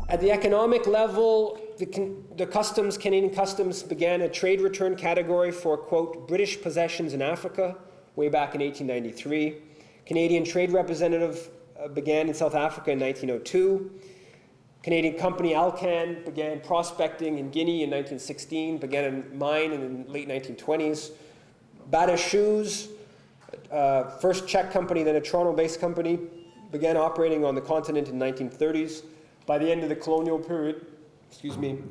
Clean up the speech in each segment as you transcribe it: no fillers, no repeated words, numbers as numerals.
At the economic level, the Canadian Customs began a trade return category for, quote, British possessions in Africa, way back in 1893. Canadian Trade Representative began in South Africa in 1902. Canadian company Alcan began prospecting in Guinea in 1916, began a mine in the late 1920s. Bata Shoes, first Czech company, then a Toronto-based company, began operating on the continent in the 1930s. By the end of the colonial period,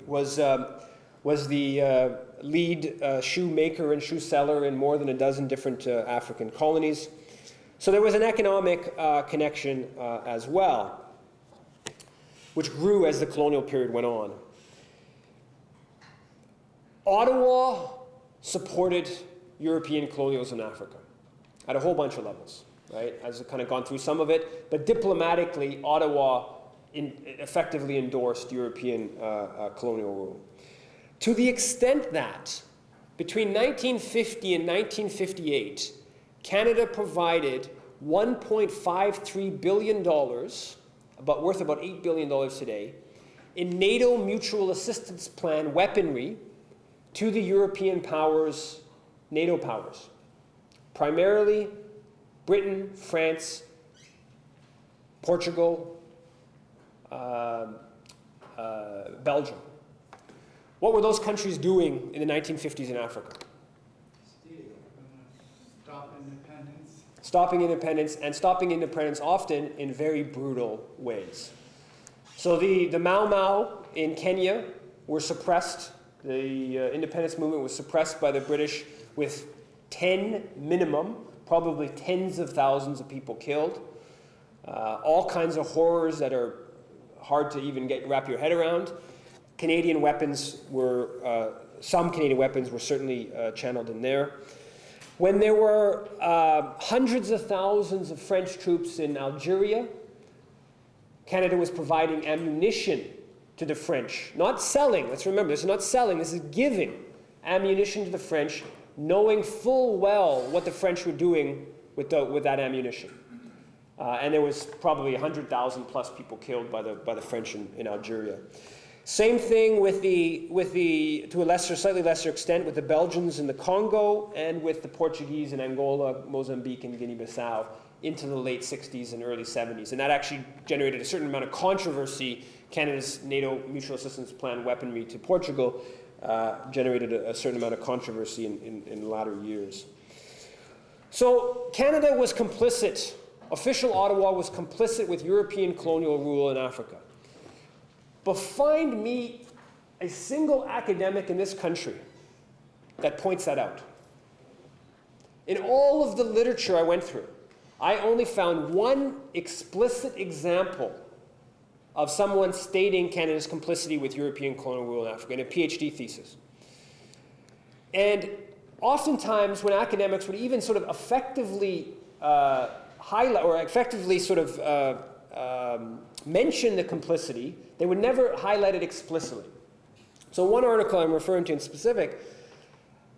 was the lead shoe maker and shoe seller in more than a dozen different African colonies. So there was an economic connection as well, which grew as the colonial period went on. Ottawa supported European colonialism in Africa at a whole bunch of levels, right? I've kind of gone through some of it, but diplomatically, Ottawa effectively endorsed European colonial rule. To the extent that between 1950 and 1958, Canada provided $1.53 billion, worth about $8 billion today, in NATO Mutual Assistance Plan weaponry to the European powers, NATO powers, primarily Britain, France, Portugal, Belgium. What were those countries doing in the 1950s in Africa? Stopping independence, and stopping independence often in very brutal ways. So the Mau Mau in Kenya were suppressed. The independence movement was suppressed by the British with 10 minimum, probably tens of thousands of people killed. All kinds of horrors that are hard to even wrap your head around. Canadian weapons were, some Canadian weapons were certainly channeled in there. When there were hundreds of thousands of French troops in Algeria, Canada was providing ammunition to the French. Not selling, let's remember, this is not selling, this is giving ammunition to the French, knowing full well what the French were doing with that ammunition. And there was probably 100,000 plus people killed by the French in Algeria. Same thing with to a slightly lesser extent, with the Belgians in the Congo and with the Portuguese in Angola, Mozambique, and Guinea-Bissau into the late 60s and early 70s. And that actually generated a certain amount of controversy. Canada's NATO Mutual Assistance Plan weaponry to Portugal generated a certain amount of controversy in the latter years. So Canada was complicit. Official Ottawa was complicit with European colonial rule in Africa. But find me a single academic in this country that points that out. In all of the literature I went through, I only found one explicit example of someone stating Canada's complicity with European colonial rule in Africa in a PhD thesis. And oftentimes when academics would even sort of effectively highlight or effectively sort of mention the complicity, they would never highlight it explicitly. So one article I'm referring to in specific,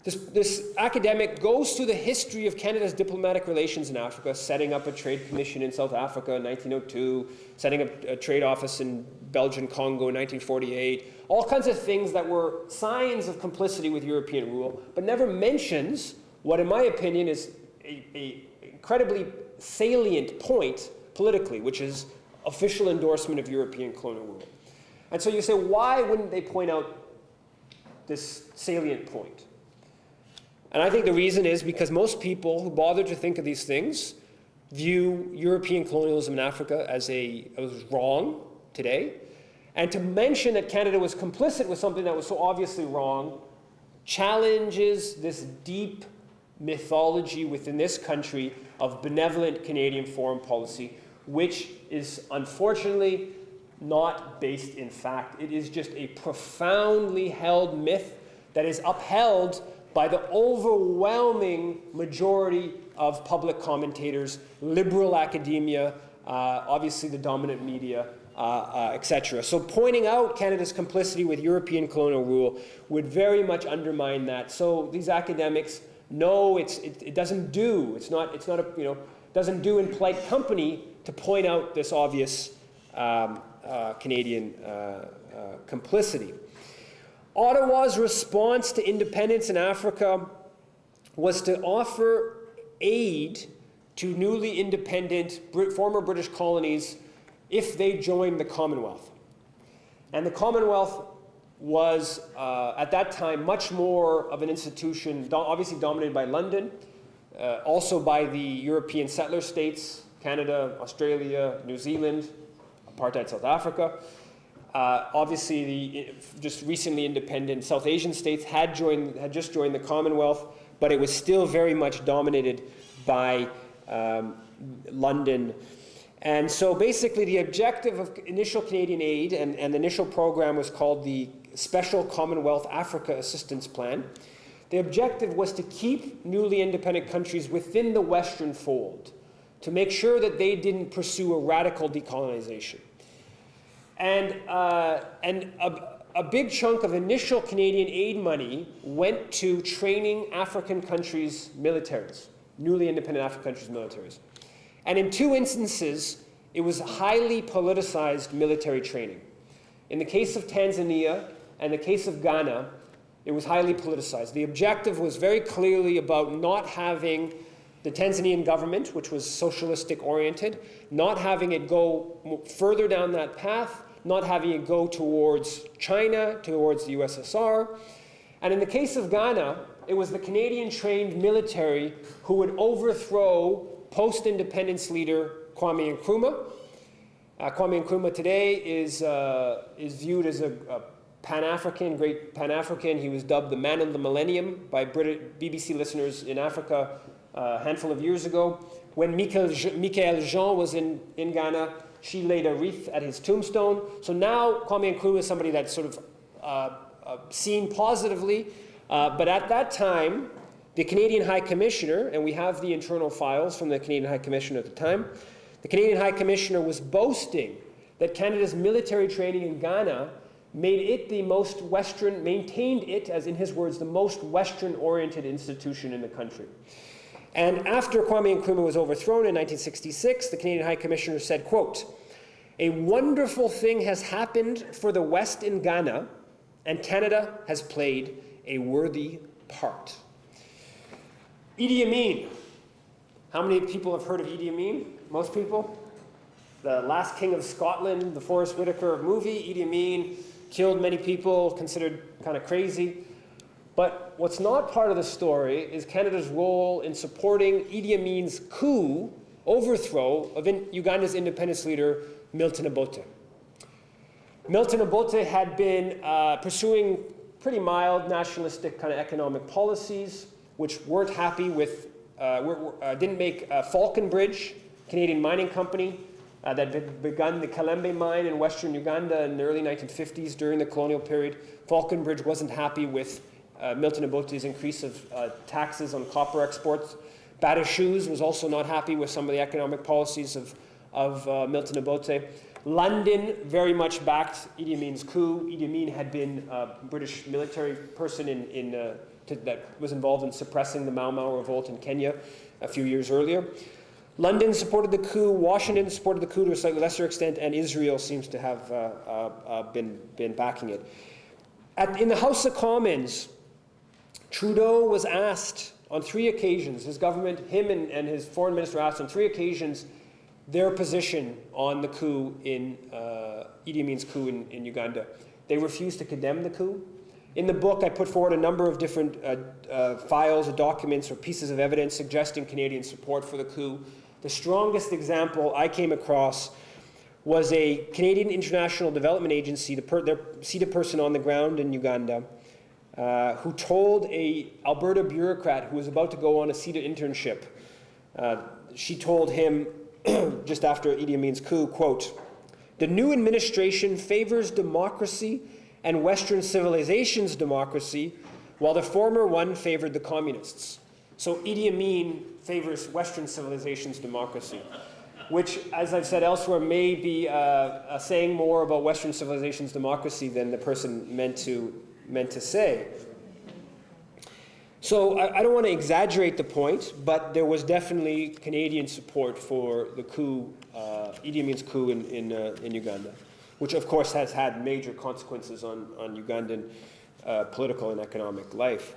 this academic goes through the history of Canada's diplomatic relations in Africa, setting up a trade commission in South Africa in 1902, setting up a trade office in Belgian Congo in 1948, all kinds of things that were signs of complicity with European rule, but never mentions what, in my opinion, is a incredibly salient point politically, which is official endorsement of European colonial rule. And so you say, why wouldn't they point out this salient point? And I think the reason is because most people who bother to think of these things view European colonialism in Africa as wrong today. And to mention that Canada was complicit with something that was so obviously wrong challenges this deep mythology within this country of benevolent Canadian foreign policy, which is unfortunately not based in fact. It is just a profoundly held myth that is upheld by the overwhelming majority of public commentators, liberal academia, obviously the dominant media, etc. So pointing out Canada's complicity with European colonial rule would very much undermine that. So these academics know it doesn't do. It's not a, doesn't do in polite company to point out this obvious Canadian complicity. Ottawa's response to independence in Africa was to offer aid to newly independent former British colonies if they joined the Commonwealth. And the Commonwealth was, at that time, much more of an institution, obviously dominated by London, also by the European settler states, Canada, Australia, New Zealand, apartheid South Africa. Obviously, the just recently independent South Asian states had just joined the Commonwealth, but it was still very much dominated by London. And so basically the objective of initial Canadian aid and the initial program was called the Special Commonwealth Africa Assistance Plan. The objective was to keep newly independent countries within the Western fold, to make sure that they didn't pursue a radical decolonization. And a big chunk of initial Canadian aid money went to training African countries' militaries, newly independent African countries' militaries. And in two instances, it was highly politicized military training. In the case of Tanzania and the case of Ghana, it was highly politicized. The objective was very clearly about not having the Tanzanian government, which was socialistic oriented, not having it go further down that path, not having it go towards China, towards the USSR. And in the case of Ghana, it was the Canadian trained military who would overthrow post-independence leader Kwame Nkrumah. Kwame Nkrumah today is viewed as a Pan-African, great Pan-African. He was dubbed the Man of the Millennium by BBC listeners in Africa a handful of years ago. When Michael Jean was in Ghana, she laid a wreath at his tombstone. So now Kwame Nkrumah is somebody that's sort of seen positively. But at that time, the Canadian High Commissioner, and we have the internal files from the Canadian High Commissioner at the time, the Canadian High Commissioner was boasting that Canada's military training in Ghana made it the most Western, maintained it, as in his words, the most Western-oriented institution in the country. And after Kwame Nkrumah was overthrown in 1966, the Canadian High Commissioner said, quote, "A wonderful thing has happened for the West in Ghana, and Canada has played a worthy part." Idi Amin. How many people have heard of Idi Amin? Most people? The last king of Scotland, the Forrest Whitaker movie. Idi Amin killed many people, considered kind of crazy. But what's not part of the story is Canada's role in supporting Idi Amin's coup, overthrow of Uganda's independence leader, Milton Obote. Milton Obote had been pursuing pretty mild nationalistic kind of economic policies, which weren't happy with, didn't make Falconbridge, Canadian mining company, that had begun the Kalembe mine in western Uganda in the early 1950s during the colonial period. Falconbridge wasn't happy with Milton Obote's increase of taxes on copper exports. Badajoz was also not happy with some of the economic policies of Milton Obote. London very much backed Idi Amin's coup. Idi Amin had been a British military person that was involved in suppressing the Mau Mau revolt in Kenya a few years earlier. London supported the coup, Washington supported the coup to a slightly lesser extent, and Israel seems to have been backing it. In the House of Commons, Trudeau was asked on 3 occasions, his government, him and his foreign minister asked on 3 occasions their position on the coup Idi Amin's coup in Uganda. They refused to condemn the coup. In the book, I put forward a number of different files or documents or pieces of evidence suggesting Canadian support for the coup. The strongest example I came across was a Canadian International Development Agency, their seated person on the ground in Uganda, who told an Alberta bureaucrat who was about to go on a seated internship, she told him just after Idi Amin's coup, quote, "The new administration favors democracy and Western civilization's democracy, while the former one favored the communists." So Idi Amin favors Western civilization's democracy, which, as I've said elsewhere, may be saying more about Western civilization's democracy than the person meant to say. So I don't want to exaggerate the point, but there was definitely Canadian support for the coup, Idi Amin's coup in Uganda. which of course has had major consequences on Ugandan political and economic life.